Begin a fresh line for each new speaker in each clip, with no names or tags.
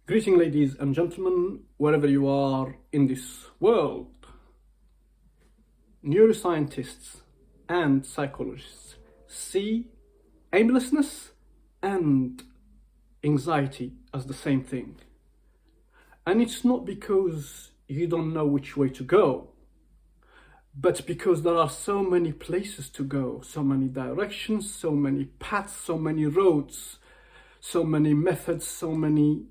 Greeting, ladies and gentlemen, wherever you are in this world. Neuroscientists and psychologists see aimlessness and anxiety as the same thing. And it's not because you don't know which way to go, but because there are so many places to go, so many directions, so many paths, so many roads, so many methods, so many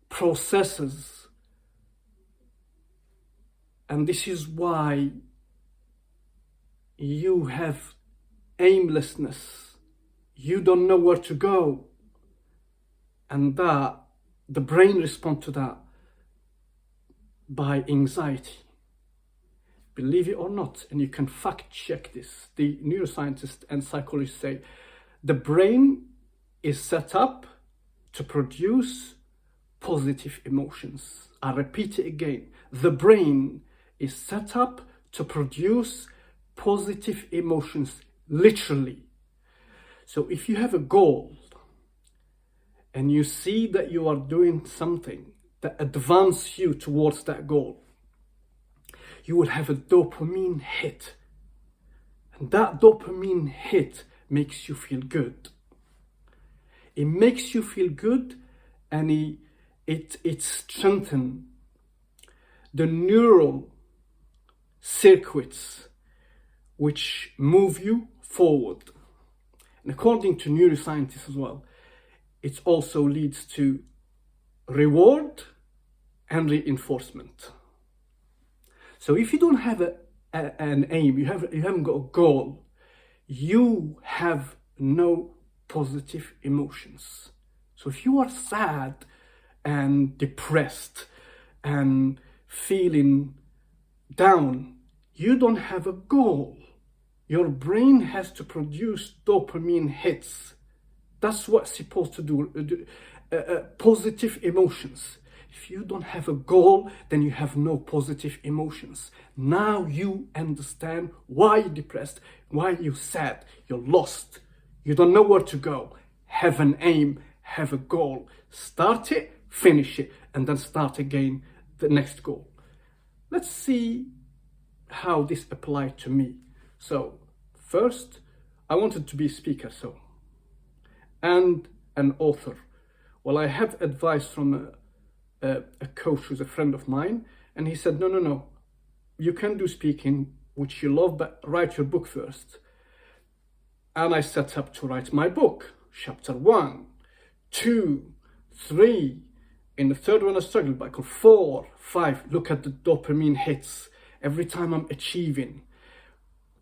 processes. And this is why you have aimlessness. You don't know where to go. And that the brain responds to that by anxiety. Believe it or not, and you can fact check this, the neuroscientists and psychologists say the brain is set up to produce positive emotions. I repeat it again. The brain is set up to produce positive emotions, literally. So if you have a goal and you see that you are doing something that advances you towards that goal, you will have a dopamine hit. And that dopamine hit makes you feel good. It makes you feel good, and it strengthens the neural circuits which move you forward. And according to neuroscientists as well, it also leads to reward and reinforcement. So if you don't have an aim, you haven't got a goal, you have no positive emotions. So if you are sad and depressed and feeling down, you don't have a goal. Your brain has to produce dopamine hits. That's what's supposed to do, positive emotions. If you don't have a goal, then you have no positive emotions. Now you understand why you're depressed, why you're sad, you're lost, you don't know where to go. Have an aim, have a goal. Start it, finish it, and then start again the next goal. Let's see how this applied to me. So first, I wanted to be a speaker, and an author. Well, I had advice from a coach who's a friend of mine, and he said, no, you can do speaking, which you love, but write your book first. And I set up to write my book, chapter 1, 2, 3. In the third one I struggled, but I got 4, 5. Look at the dopamine hits every time I'm achieving.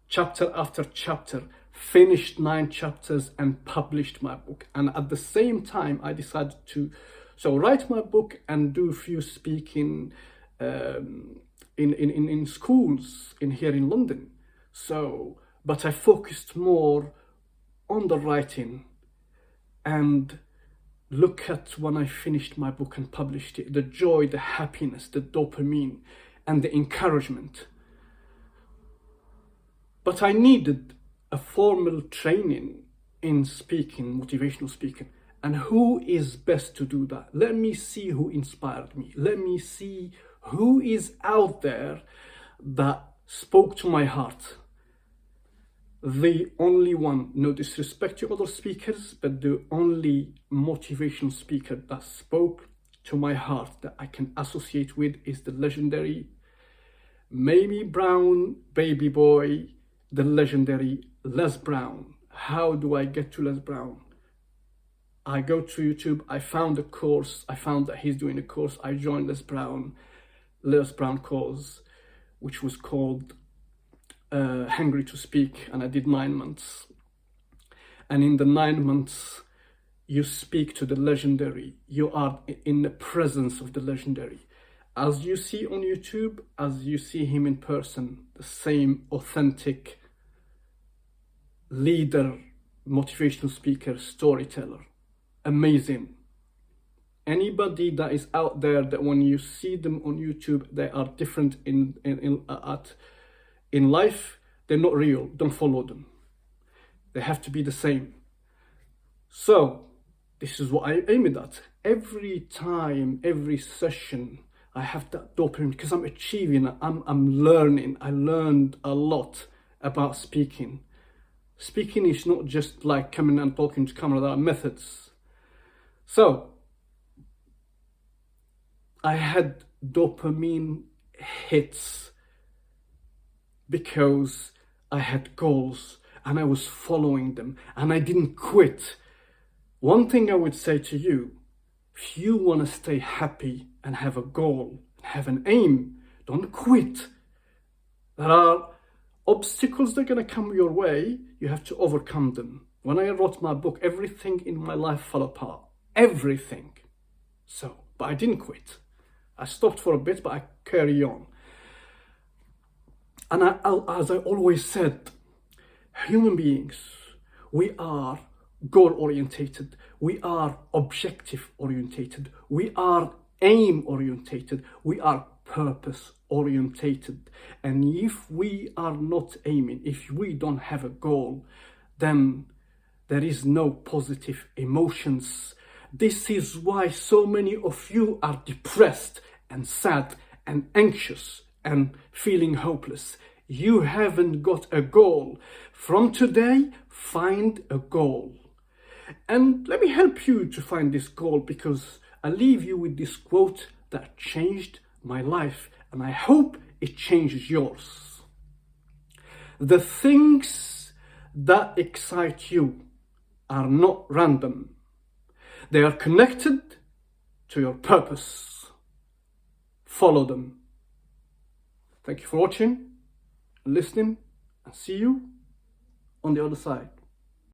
Chapter after chapter, finished 9 chapters and published my book. And at the same time, I decided to write my book and do a few speaking in schools here in London. But I focused more on the writing, and look at when I finished my book and published it, the joy, the happiness, the dopamine, and the encouragement. But I needed a formal training in speaking, motivational speaking. And who is best to do that? Let me see who inspired me. Let me see who is out there that spoke to my heart. The only one, no disrespect to other speakers, but the only motivational speaker that spoke to my heart that I can associate with is the legendary Mamie Brown, baby boy, the legendary Les Brown. How do I get to Les Brown? I go to YouTube, I found a course, I found that he's doing a course, I joined Les Brown course, which was called Hungry to Speak, and I did 9 months. And in the 9 months, you speak to the legendary, you are in the presence of the legendary. As you see on YouTube, as you see him in person, the same authentic leader, motivational speaker, storyteller. Amazing. Anybody that is out there that when you see them on YouTube, they are different in life, they're not real. Don't follow them. They have to be the same. So this is what I aim at. every time, every session, I have that dopamine because I'm achieving, I'm learning. I learned a lot about speaking. Speaking is not just like coming and talking to camera, there are methods. So, I had dopamine hits because I had goals and I was following them and I didn't quit. One thing I would say to you, if you want to stay happy and have a goal, have an aim, don't quit. There are obstacles that are going to come your way, you have to overcome them. When I wrote my book, everything in my life fell apart. Everything. But I didn't quit. I stopped for a bit, but I carry on. And as I always said, human beings, we are goal-orientated, we are objective-orientated, we are aim-orientated, we are purpose-orientated. And if we are not aiming, if we don't have a goal, then there is no positive emotions. This is why so many of you are depressed and sad and anxious and feeling hopeless. You haven't got a goal. From today, find a goal. And let me help you to find this goal, because I leave you with this quote that changed my life, and I hope it changes yours. The things that excite you are not random. They are connected to your purpose. Follow them. Thank you for watching, listening, and see you on the other side.